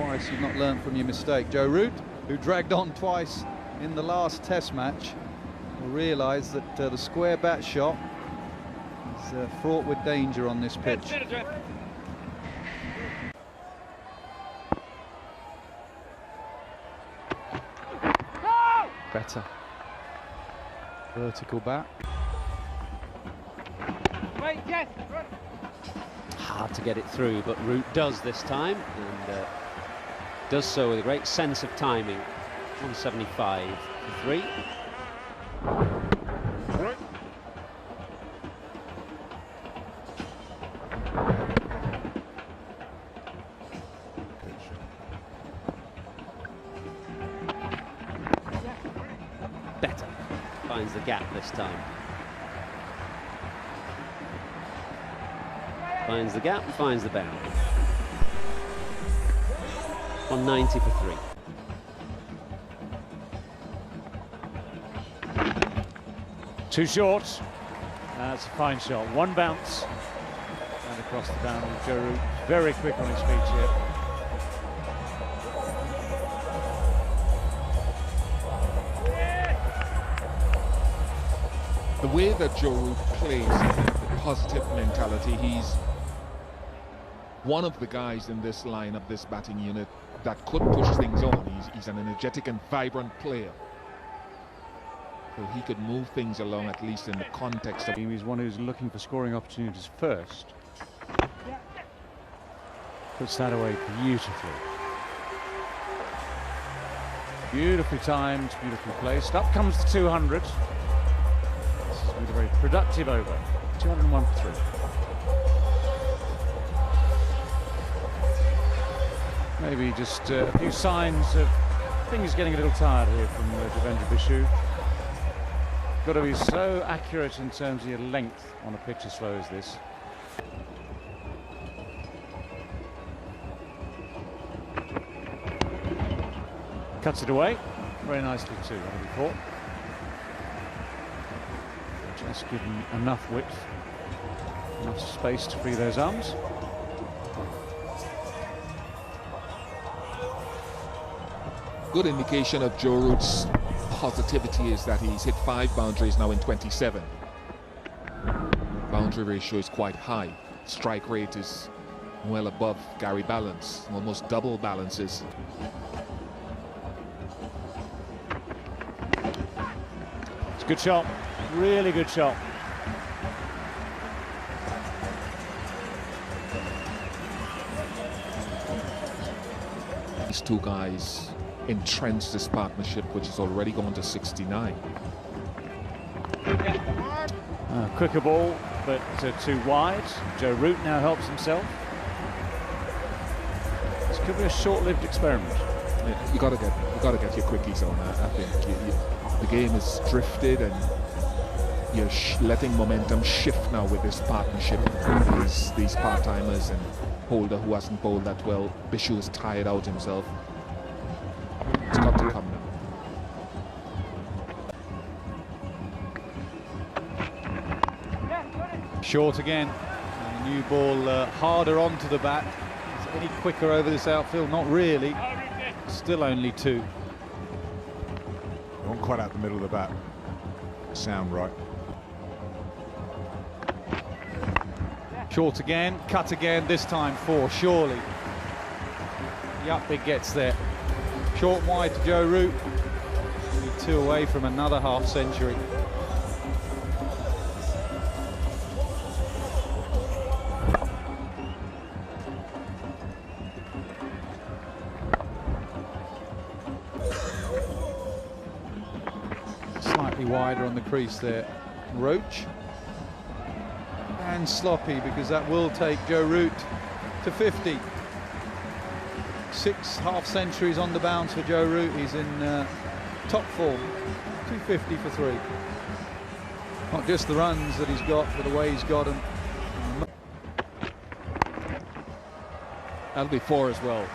Twice you've not learned from your mistake. Joe Root, who dragged on twice in the last Test match, will realise that the square bat shot is fraught with danger on this pitch. Better vertical bat. Hard to get it through, but Root does this time, and does so with a great sense of timing. 175 for 3. Better finds the gap this time. Finds the gap, finds the bound. 190 for 3. Too short. That's a fine shot. One bounce and across the boundary. Joe Root very quick on his feet here. The way that Joe Root plays, the positive mentality, he's one of the guys in this lineup, this batting unit, that could push things on. He's an energetic and vibrant player. So he could move things along, at least in the context of... He's one who's looking for scoring opportunities first. Puts that away beautifully. Beautifully timed, beautifully placed. Up comes the 200. This has been a very productive over. 201 for 3. Maybe just a few signs of things getting a little tired here from Devendra Bishu. Got to be so accurate in terms of your length on a pitch as slow as this. Cuts it away very nicely too, I would have thought. Just given enough width, enough space to free those arms. Good indication of Joe Root's positivity is that he's hit 5 boundaries now in 27. Boundary ratio is quite high. Strike rate is well above Gary Balance, almost double Balance's. It's a good shot, really good shot. These two guys entrench this partnership, which is already gone to 69. Quicker ball, but too wide. Joe Root now helps himself. This could be a short-lived experiment. Yeah, you got to get your quickies on that. I think the game has drifted, and you're letting momentum shift now with this partnership. These part-timers and Holder, who hasn't bowled that well. Bishu is tired out himself. It's got to come now. Short again, and the new ball harder onto the bat. Is it any quicker over this outfield? Not really. Still only 2. Not quite out the middle of the bat. Sound right. Short again, cut again, this time 4, surely. Yup, it gets there. Short wide to Joe Root. Only 2 away from another half century. Slightly wider on the crease there. Roach. And sloppy, because that will take Joe Root to 50. 6 half centuries on the bounce for Joe Root. He's in top form. 250 for 3. Not just the runs that he's got, but the way he's got them. That'll be 4 as well.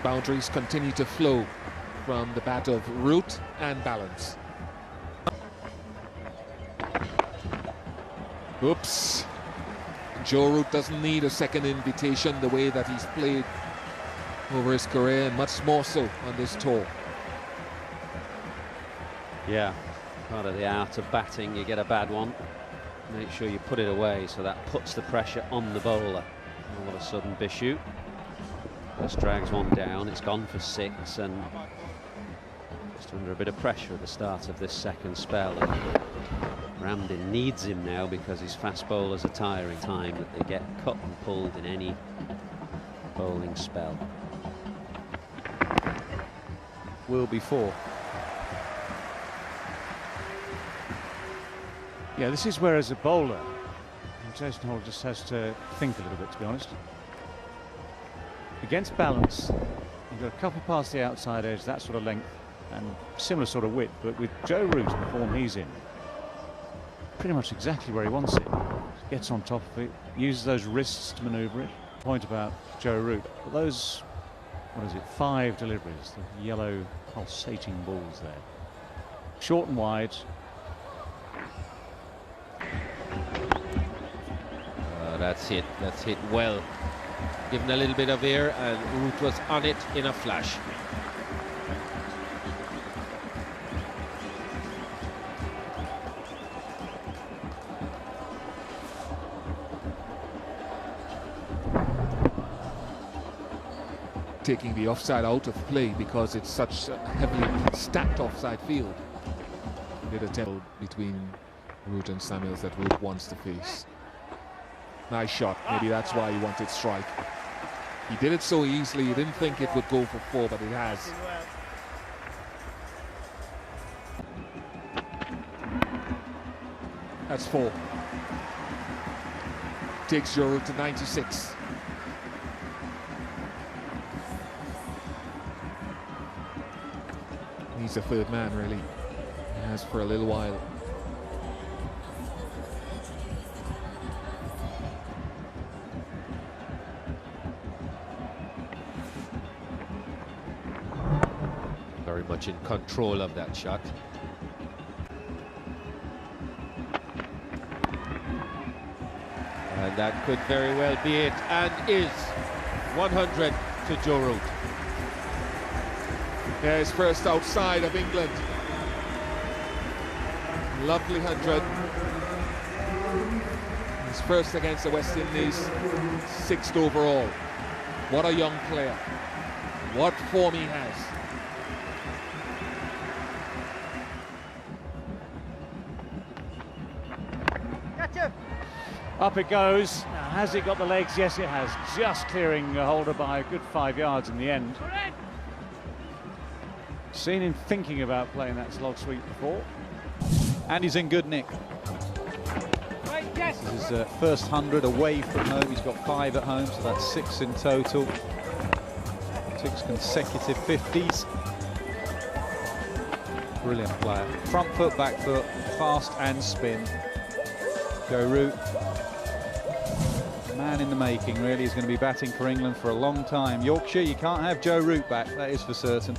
Boundaries continue to flow from the bat of Root and Balance. Oops. Joe Root doesn't need a second invitation the way that he's played over his career, and much more so on this tour. Yeah, part of the art of batting, you get a bad one, make sure you put it away, so that puts the pressure on the bowler. All of a sudden Bichou just drags one down, it's gone for 6, and just under a bit of pressure at the start of this second spell. And Ramdin needs him now because his fast bowlers are tiring. Time that they get cut and pulled in any bowling spell. Will be 4. Yeah, this is where as a bowler, Jason Holder just has to think a little bit, to be honest. Against balance, you've got a couple past the outside edge, that sort of length, and similar sort of width, but with Joe Root in the form he's in, pretty much exactly where he wants it. Gets on top of it, uses those wrists to manoeuvre it. Point about Joe Root, but those, what is it, 5 deliveries, the yellow pulsating balls there. Short and wide. That's hit well. Given a little bit of air, and Root was on it in a flash. Taking the offside out of play because it's such a heavily stacked offside field. Did a tempo between Root and Samuels that Root wants to face. Nice shot. Maybe that's why he wanted strike. He did it so easily. He didn't think it would go for 4, but it has. That's 4. Takes Joe Root to 96. He's the third man, really. He has for a little while. Very much in control of that shot. And that could very well be it, and is 100 to Joe Root. Yeah, his first outside of England. Lovely 100. His first against the West Indies, 6th overall. What a young player. What form he has. Up it goes. Now, has it got the legs? Yes, it has. Just clearing Holder by a good 5 yards in the end. Seen him thinking about playing that slog sweep before. And he's in good nick. This is his first 100 away from home. He's got 5 at home, so that's 6 in total. 6 consecutive 50s. Brilliant player. Front foot, back foot, fast and spin. Joe Root, man in the making, really. He's going to be batting for England for a long time. Yorkshire, you can't have Joe Root back, that is for certain.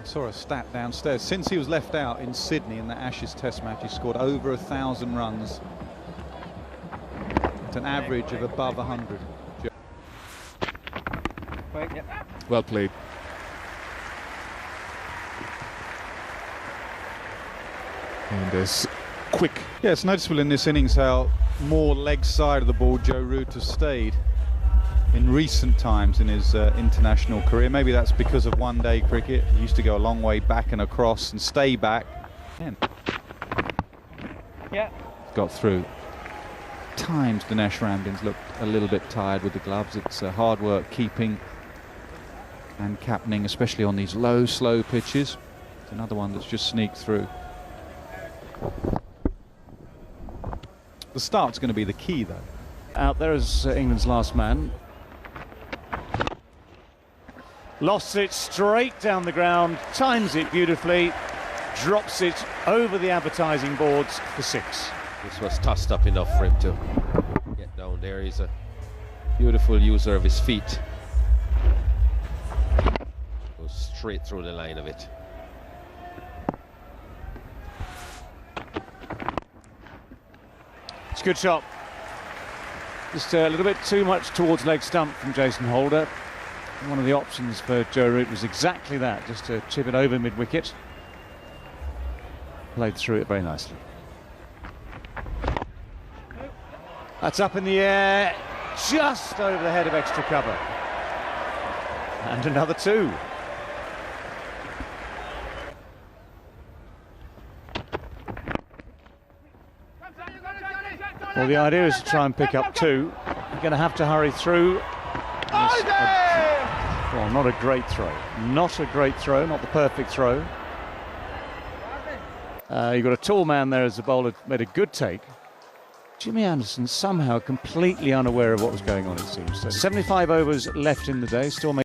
I saw a stat downstairs. Since he was left out in Sydney in the Ashes Test match, he scored over 1,000 runs. At an average of above 100. Well played. And there's quick. Yeah, it's noticeable in this innings how more leg side of the ball Joe Root has stayed in recent times in his international career. Maybe that's because of one-day cricket. He used to go a long way back and across and stay back. Yeah. Got through. Times Dinesh Ramdin's looked a little bit tired with the gloves. It's hard work keeping and captaining, especially on these low, slow pitches. It's another one that's just sneaked through. The start's going to be the key, though. Out there is England's last man. Lost it straight down the ground, times it beautifully, drops it over the advertising boards for 6. This was tossed up enough for him to get down there. He's a beautiful user of his feet. Goes straight through the line of it. It's a good shot. Just a little bit too much towards leg stump from Jason Holder. One of the options for Joe Root was exactly that, just to chip it over mid-wicket. Played through it very nicely. That's up in the air, just over the head of extra cover. And another 2. Well, the idea is to try and pick up 2. You're going to have to hurry through. Well, not a great throw. Not a great throw, not the perfect throw. You've got a tall man there as the bowler made a good take. Jimmy Anderson somehow completely unaware of what was going on, it seems. So 75 overs left in the day, still making